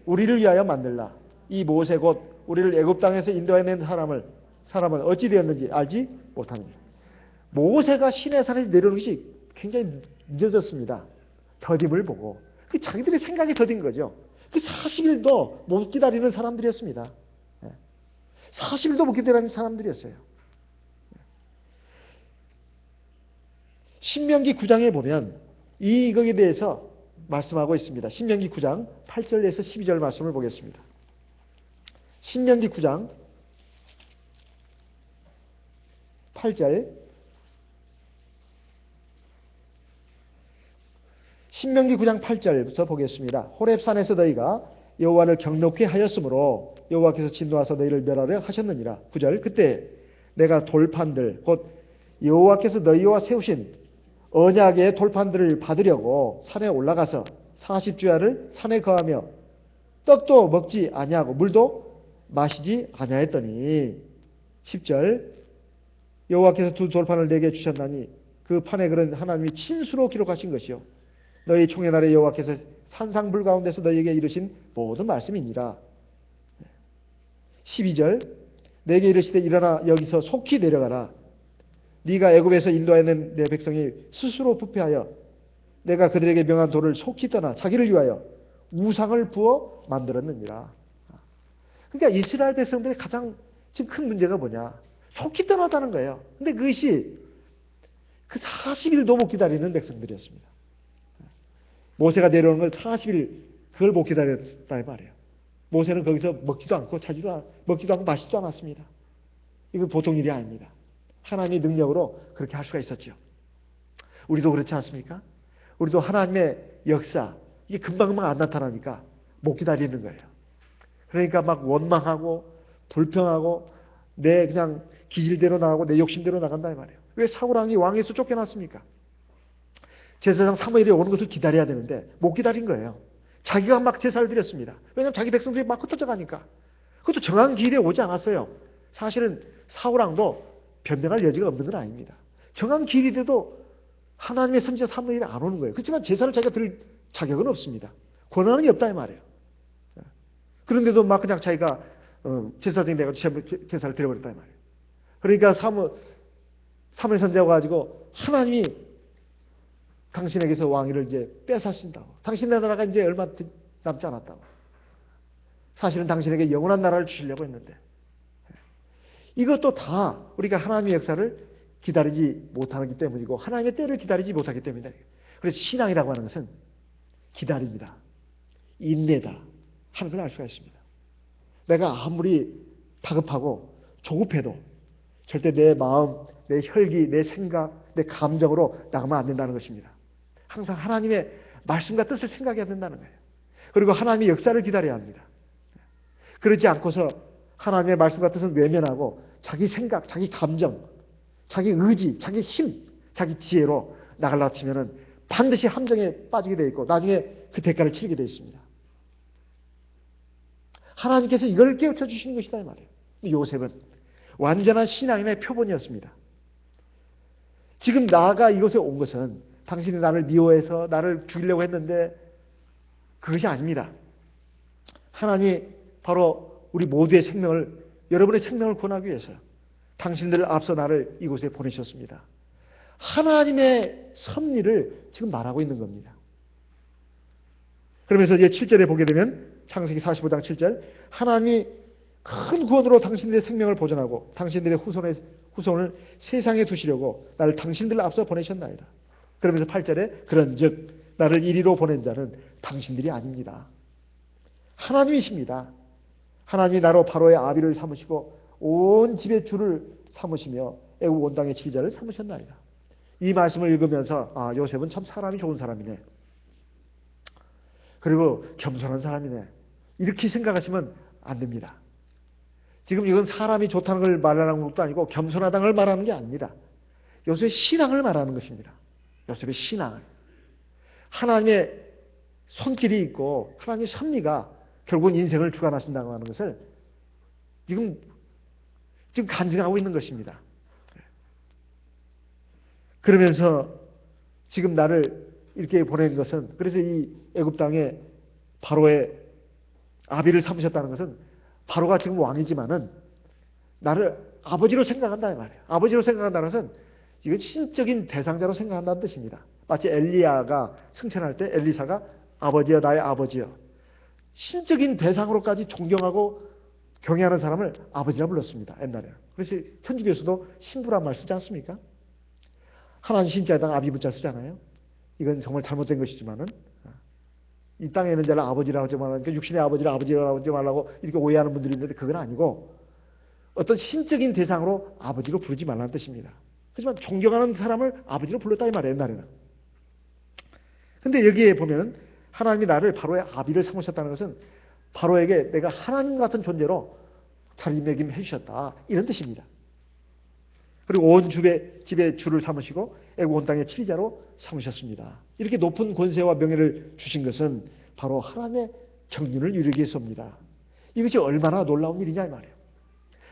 우리를 위하여 만들라. 이 모세 곧 우리를 애굽 땅에서 인도해낸 사람은 어찌 되었는지 알지 못하느냐. 모세가 시내산에서 내려오는 것이 굉장히 늦어졌습니다. 더딤을 보고. 그 자기들의 생각이 더딘 거죠. 그 40일도 못 기다리는 사람들이었습니다. 40일도 못 기다리는 사람들이었어요. 신명기 9장에 보면 이거에 대해서 말씀하고 있습니다. 신명기 9장 8절에서 12절 말씀을 보겠습니다. 신명기 9장 8절 신명기 9장 8절부터 보겠습니다. 호렙산에서 너희가 여호와를 경노케 하였으므로 여호와께서 진노하사 너희를 멸하려 하셨느니라. 9절 그때 내가 돌판들 곧 여호와께서 너희와 세우신 언약의 돌판들을 받으려고 산에 올라가서 40주야를 산에 거하며 떡도 먹지 아니하고 물도 마시지 아니하였더니 10절 여호와께서 두 돌판을 내게 주셨나니 그 판에 그런 하나님이 친수로 기록하신 것이요 너희 총의 날에 여호와께서 산상불 가운데서 너희에게 이르신 모든 말씀이니라. 12절 내게 이르시되 일어나 여기서 속히 내려가라. 네가 애굽에서 인도하는 내 백성이 스스로 부패하여 내가 그들에게 명한 도를 속히 떠나 자기를 위하여 우상을 부어 만들었느니라. 그러니까 이스라엘 백성들의 가장 지금 큰 문제가 뭐냐? 속히 떠났다는 거예요. 근데 그것이 그 40일도 못 기다리는 백성들이었습니다. 모세가 내려오는 걸 40일 그걸 못 기다렸다 이 말이에요. 모세는 거기서 먹지도 않고 먹지도 않고 마시지도 않았습니다. 이건 보통 일이 아닙니다. 하나님의 능력으로 그렇게 할 수가 있었죠. 우리도 그렇지 않습니까? 우리도 하나님의 역사 이게 금방금방 안 나타나니까 못 기다리는 거예요. 그러니까 막 원망하고 불평하고 내 그냥 기질대로 나가고 내 욕심대로 나간다 이 말이에요. 왜 사울왕이 왕에서 쫓겨났습니까? 제사장 사무엘이 오는 것을 기다려야 되는데 못 기다린 거예요. 자기가 막 제사를 드렸습니다. 왜냐하면 자기 백성들이 막 흩어져 가니까. 그것도 정한 기일에 오지 않았어요. 사실은 사울왕도 변명할 여지가 없는 건 아닙니다. 정한 기일이 돼도 하나님의 선지자 사무엘이 안 오는 거예요. 그렇지만 제사를 자기가 드릴 자격은 없습니다. 권한이 없다 이 말이에요. 그런데도 막 그냥 자기가 제사장이 돼가지고 제사를 드려버렸다 이 말이에요. 그러니까 사무엘 선지자가 가지고 하나님이 당신에게서 왕위를 이제 뺏으신다고. 당신의 나라가 이제 얼마 남지 않았다고. 사실은 당신에게 영원한 나라를 주시려고 했는데. 이것도 다 우리가 하나님의 역사를 기다리지 못하기 때문이고 하나님의 때를 기다리지 못하기 때문이다. 그래서 신앙이라고 하는 것은 기다림이다. 인내다. 하는 걸 알 수가 있습니다. 내가 아무리 다급하고 조급해도 절대 내 마음, 내 혈기, 내 생각, 내 감정으로 나가면 안 된다는 것입니다. 항상 하나님의 말씀과 뜻을 생각해야 된다는 거예요. 그리고 하나님의 역사를 기다려야 합니다. 그러지 않고서 하나님의 말씀과 뜻은 외면하고 자기 생각, 자기 감정, 자기 의지, 자기 힘, 자기 지혜로 나가려고 치면은 반드시 함정에 빠지게 되어 있고 나중에 그 대가를 치르게 되어 있습니다. 하나님께서 이걸 깨우쳐 주시는 것이다 이 말이에요. 요셉은 완전한 신앙인의 표본이었습니다. 지금 나가 이곳에 온 것은 당신이 나를 미워해서 나를 죽이려고 했는데 그것이 아닙니다. 하나님이 바로 우리 모두의 생명을, 여러분의 생명을 구원하기 위해서 당신들을 앞서 나를 이곳에 보내셨습니다. 하나님의 섭리를 지금 말하고 있는 겁니다. 그러면서 이제 7절에 보게 되면 창세기 45장 7절 하나님이 큰 구원으로 당신들의 생명을 보존하고 당신들의 후손을 세상에 두시려고 나를 당신들 앞서 보내셨나이다. 그러면서 8절에 그런즉 나를 이리로 보낸 자는 당신들이 아닙니다. 하나님이십니다. 하나님이 나로 바로의 아비를 삼으시고 온 집의 주를 삼으시며 애굽 온 땅의 지휘자를 삼으셨나이다. 이 말씀을 읽으면서 요셉은 참 사람이 좋은 사람이네. 그리고 겸손한 사람이네. 이렇게 생각하시면 안 됩니다. 지금 이건 사람이 좋다는 걸 말하는 것도 아니고 겸손하다는 걸 말하는 게 아닙니다. 요셉의 신앙을 말하는 것입니다. 요셉의 신앙. 하나님의 손길이 있고 하나님의 섭리가 결국은 인생을 주관하신다고 하는 것을 지금 간증하고 있는 것입니다. 그러면서 지금 나를 이렇게 보낸 것은 그래서 이 애굽 땅에 바로의 아비를 삼으셨다는 것은 바로가 지금 왕이지만은 나를 아버지로 생각한다는 말이에요. 아버지로 생각한다는 것은 이건 신적인 대상자로 생각한다는 뜻입니다. 마치 엘리야가 승천할 때 엘리사가 아버지여 나의 아버지여 신적인 대상으로까지 존경하고 경외하는 사람을 아버지라 불렀습니다. 옛날에. 그래서 천주교에서도 신부란 말 쓰지 않습니까? 하나님 신자에다가 아비 부자 쓰잖아요. 이건 정말 잘못된 것이지만은 이 땅에 있는 자를 아버지라고 하지 말라니까 육신의 아버지를 아버지라고 하지 말라고 이렇게 오해하는 분들이 있는데 그건 아니고 어떤 신적인 대상으로 아버지로 부르지 말라는 뜻입니다. 하지만 존경하는 사람을 아버지로 불렀다 이 말이에요. 옛날에는. 근데 여기에 보면 하나님이 나를 바로의 아비를 삼으셨다는 것은 바로에게 내가 하나님 같은 존재로 자리매김해 주셨다 이런 뜻입니다. 그리고 온 집의 주를 삼으시고 애굽 온 땅의 치리자로 삼으셨습니다. 이렇게 높은 권세와 명예를 주신 것은 바로 하나님의 정륜을 이루기 위해서입니다. 이것이 얼마나 놀라운 일이냐 이 말이에요.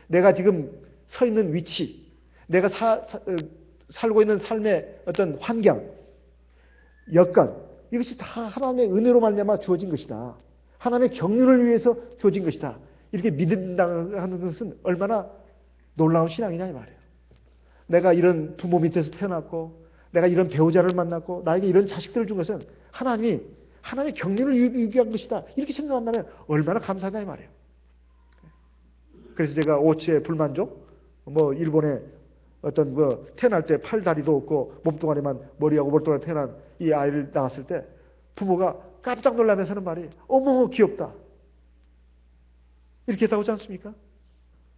내가 지금 서 있는 위치, 내가 살고 있는 삶의 어떤 환경, 여건 이것이 다 하나님의 은혜로 말미암아 주어진 것이다. 하나님의 경륜을 위해서 주어진 것이다. 이렇게 믿는다는 것은 얼마나 놀라운 신앙이냐 이 말이에요. 내가 이런 부모 밑에서 태어났고 내가 이런 배우자를 만났고 나에게 이런 자식들을 준 것은 하나님이 하나님의 경륜을 유기한 것이다. 이렇게 생각한다면 얼마나 감사하냐 이 말이에요. 그래서 제가 오치의 불만족, 일본에 어떤 태어날 때 팔 다리도 없고 몸뚱아리만 머리하고 볼뚱아리 태어난 이 아이를 낳았을 때 부모가 깜짝 놀라면서 하는 말이 어머 귀엽다. 이렇게 했다고 하지 않습니까?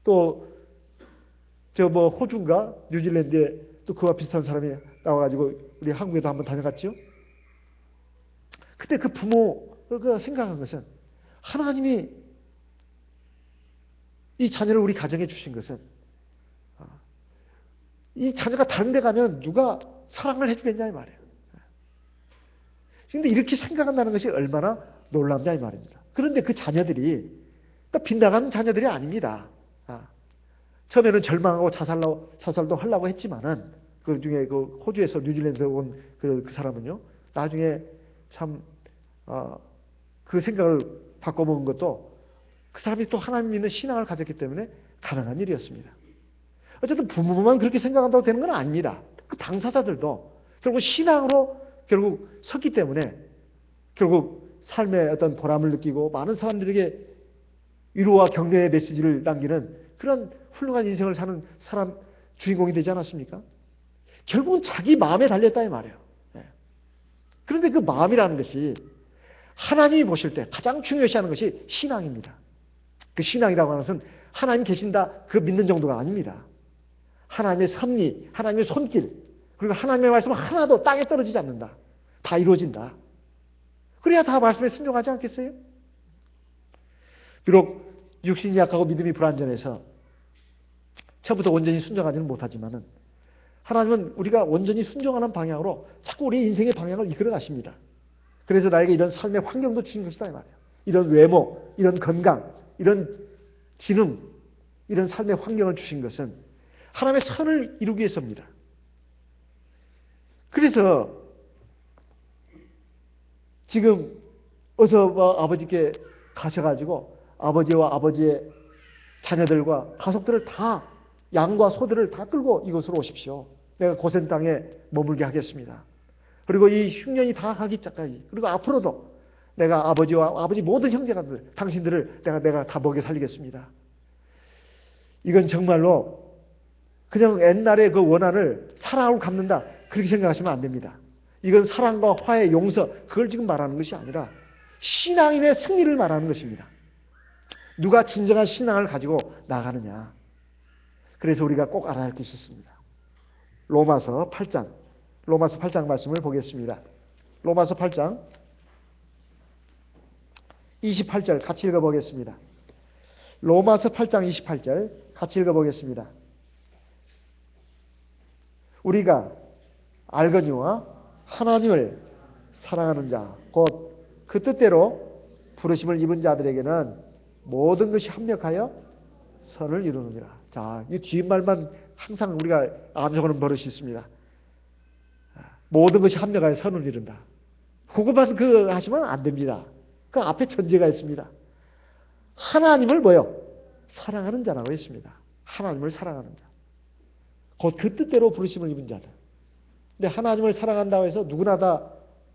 또 호주인가 뉴질랜드에 또 그와 비슷한 사람이 나와가지고 우리 한국에도 한번 다녀갔죠. 그때 그 부모가 생각한 것은 하나님이 이 자녀를 우리 가정에 주신 것은 이 자녀가 다른 데 가면 누가 사랑을 해주겠냐 이 말이에요. 그런데 이렇게 생각한다는 것이 얼마나 놀랍냐 이 말입니다. 그런데 그 자녀들이 빗나가는 자녀들이 아닙니다. 처음에는 절망하고 자살도 하려고 했지만은 그 중에 그 호주에서 뉴질랜드에서 온 그 사람은요 나중에 참 그 생각을 바꿔먹은 것도 그 사람이 또 하나님 믿는 신앙을 가졌기 때문에 가능한 일이었습니다. 어쨌든 부모만 그렇게 생각한다고 되는 건 아닙니다. 그 당사자들도 결국 신앙으로 결국 섰기 때문에 결국 삶의 어떤 보람을 느끼고 많은 사람들에게 위로와 격려의 메시지를 남기는 그런 훌륭한 인생을 사는 사람 주인공이 되지 않았습니까? 결국은 자기 마음에 달렸다 이 말이에요. 그런데 그 마음이라는 것이 하나님이 보실 때 가장 중요시하는 것이 신앙입니다. 그 신앙이라고 하는 것은 하나님 계신다 그 믿는 정도가 아닙니다. 하나님의 섭리, 하나님의 손길, 그리고 하나님의 말씀은 하나도 땅에 떨어지지 않는다. 다 이루어진다. 그래야 다 말씀에 순종하지 않겠어요? 비록 육신이 약하고 믿음이 불완전해서 처음부터 온전히 순종하지는 못하지만은 하나님은 우리가 온전히 순종하는 방향으로 자꾸 우리 인생의 방향을 이끌어 가십니다. 그래서 나에게 이런 삶의 환경도 주신 것이다 이 말이에요. 이런 외모, 이런 건강, 이런 지능, 이런 삶의 환경을 주신 것은 하나님의 선을 이루기 위해서입니다. 그래서 지금 어서 아버지께 가셔가지고 아버지와 아버지의 자녀들과 가족들을 다 양과 소들을 다 끌고 이곳으로 오십시오. 내가 고센 땅에 머물게 하겠습니다. 그리고 이 흉년이 다 가기 전까지 그리고 앞으로도 내가 아버지와 아버지 모든 형제가들 당신들을 내가 다 먹여 살리겠습니다. 이건 정말로 그냥 옛날의 그 원한을 사랑으로 갚는다 그렇게 생각하시면 안 됩니다. 이건 사랑과 화해, 용서 그걸 지금 말하는 것이 아니라 신앙인의 승리를 말하는 것입니다. 누가 진정한 신앙을 가지고 나가느냐. 그래서 우리가 꼭 알아야 할 것이 있습니다. 로마서 8장 말씀을 보겠습니다. 로마서 8장 28절 같이 읽어보겠습니다. 로마서 8장 28절 같이 읽어보겠습니다. 우리가 알거니와 하나님을 사랑하는 자, 곧 그 뜻대로 부르심을 입은 자들에게는 모든 것이 합력하여 선을 이루느니라. 자, 이 뒷말만 항상 우리가 암송하는 버릇이 있습니다. 모든 것이 합력하여 선을 이룬다. 그것만 하시면 안 됩니다. 그 앞에 전제가 있습니다. 하나님을 사랑하는 자라고 했습니다. 하나님을 사랑하는 자. 곧 그 뜻대로 부르심을 입은 자들. 근데 하나님을 사랑한다고 해서 누구나 다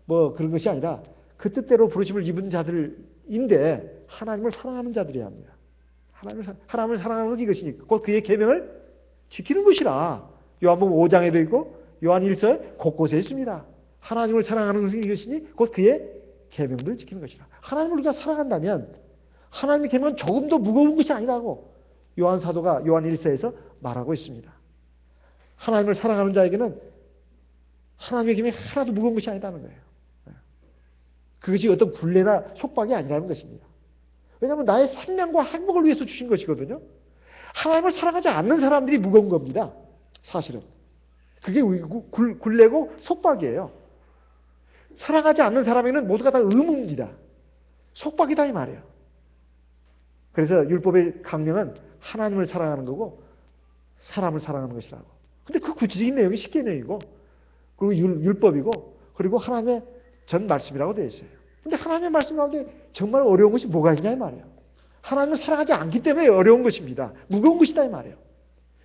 그런 것이 아니라 그 뜻대로 부르심을 입은 자들인데 하나님을 사랑하는 자들이야 합니다. 하나님을 사랑하는 것이 이것이니 곧 그의 계명을 지키는 것이라. 요한복음 5장에도 있고 요한 1서에 곳곳에 있습니다. 하나님을 사랑하는 것이 이것이니 곧 그의 계명들을 지키는 것이라. 하나님을 우리가 사랑한다면 하나님의 계명은 조금도 무거운 것이 아니라고 요한 사도가 요한 1서에서 말하고 있습니다. 하나님을 사랑하는 자에게는 하나님의 계명이 하나도 무거운 것이 아니다는 거예요. 그것이 어떤 굴레나 속박이 아니라는 것입니다. 왜냐하면 나의 생명과 행복을 위해서 주신 것이거든요. 하나님을 사랑하지 않는 사람들이 무거운 겁니다. 사실은. 그게 굴레고 속박이에요. 사랑하지 않는 사람에게는 모두가 다 의무입니다. 속박이다 이 말이에요. 그래서 율법의 강령은 하나님을 사랑하는 거고 사람을 사랑하는 것이라고. 근데 그 구체적인 내용이 십계명이고 그리고 율법이고 그리고 하나님의 전 말씀이라고 되어 있어요. 근데 하나님의 말씀 가운데 정말 어려운 것이 뭐가 있냐 이 말이에요. 하나님을 사랑하지 않기 때문에 어려운 것입니다. 무거운 것이다 이 말이에요.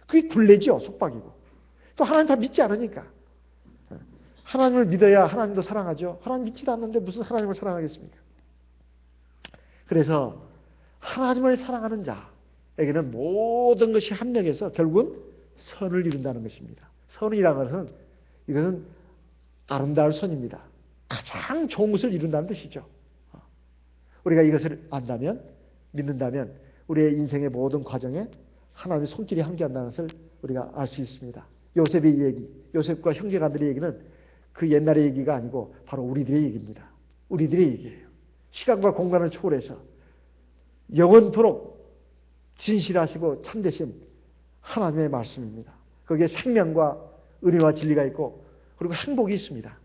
그게 굴레죠. 속박이고. 또 하나님 다 믿지 않으니까. 하나님을 믿어야 하나님도 사랑하죠. 하나님 믿지도 않는데 무슨 하나님을 사랑하겠습니까? 그래서 하나님을 사랑하는 자에게는 모든 것이 합력해서 결국은 선을 이룬다는 것입니다. 선이라는 것은 이것은 아름다울 선입니다. 가장 좋은 것을 이룬다는 뜻이죠. 우리가 이것을 안다면, 믿는다면 우리의 인생의 모든 과정에 하나님의 손길이 함께한다는 것을 우리가 알 수 있습니다. 요셉의 얘기, 요셉과 형제간들의 얘기는 그 옛날의 얘기가 아니고 바로 우리들의 얘기입니다. 우리들의 얘기예요. 시간과 공간을 초월해서 영원토록 진실하시고 참되신 하나님의 말씀입니다. 거기에 생명과 은혜와 진리가 있고 그리고 행복이 있습니다.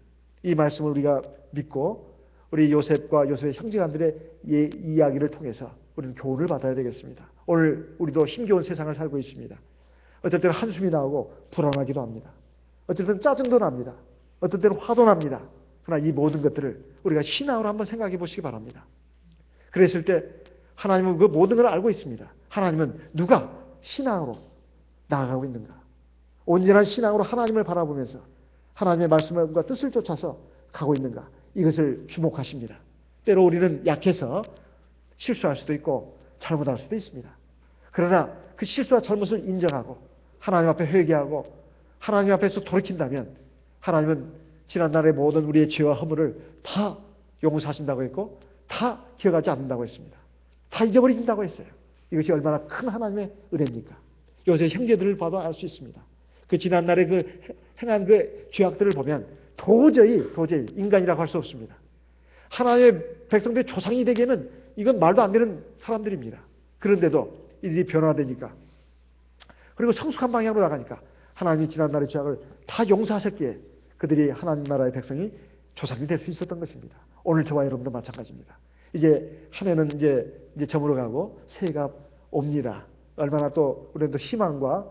이 말씀을 우리가 믿고 우리 요셉과 요셉의 형제간들의 이야기를 통해서 우리는 교훈을 받아야 되겠습니다. 오늘 우리도 힘겨운 세상을 살고 있습니다. 어떨 때는 한숨이 나오고 불안하기도 합니다. 어떨 때는 짜증도 납니다. 어떨 때는 화도 납니다. 그러나 이 모든 것들을 우리가 신앙으로 한번 생각해 보시기 바랍니다. 그랬을 때 하나님은 그 모든 걸 알고 있습니다. 하나님은 누가 신앙으로 나아가고 있는가? 온전한 신앙으로 하나님을 바라보면서 하나님의 말씀과 뜻을 쫓아서 가고 있는가? 이것을 주목하십니다. 때로 우리는 약해서 실수할 수도 있고 잘못할 수도 있습니다. 그러나 그 실수와 잘못을 인정하고 하나님 앞에 회개하고 하나님 앞에서 돌이킨다면 하나님은 지난날의 모든 우리의 죄와 허물을 다 용서하신다고 했고 다 기억하지 않는다고 했습니다. 다 잊어버린다고 했어요. 이것이 얼마나 큰 하나님의 은혜입니까? 요새 형제들을 봐도 알 수 있습니다. 그 지난날에 그 행한 그 죄악들을 보면 도저히 인간이라고 할 수 없습니다. 하나님의 백성들의 조상이 되기에는 이건 말도 안 되는 사람들입니다. 그런데도 이들이 변화되니까 그리고 성숙한 방향으로 나가니까 하나님이 지난날의 죄악을 다 용서하셨기에 그들이 하나님 나라의 백성이 조상이 될 수 있었던 것입니다. 오늘 저와 여러분도 마찬가지입니다. 이제 한 해는 이제 저물어가고 새해가 옵니다. 얼마나 또 우리는 또 희망과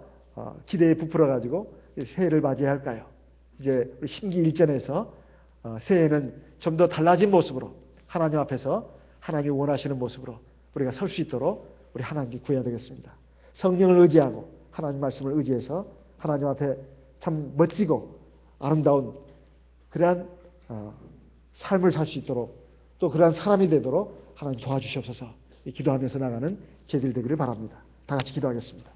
기대에 부풀어가지고 새해를 맞이해야 할까요? 이제 우리 심기일전에서 새해에는 좀 더 달라진 모습으로 하나님 앞에서 하나님이 원하시는 모습으로 우리가 설 수 있도록 우리 하나님께 구해야 되겠습니다. 성령을 의지하고 하나님 말씀을 의지해서 하나님 앞에 참 멋지고 아름다운 그러한 삶을 살 수 있도록 또 그러한 사람이 되도록 하나님 도와주시옵소서. 기도하면서 나가는 제들 되기를 바랍니다. 다 같이 기도하겠습니다.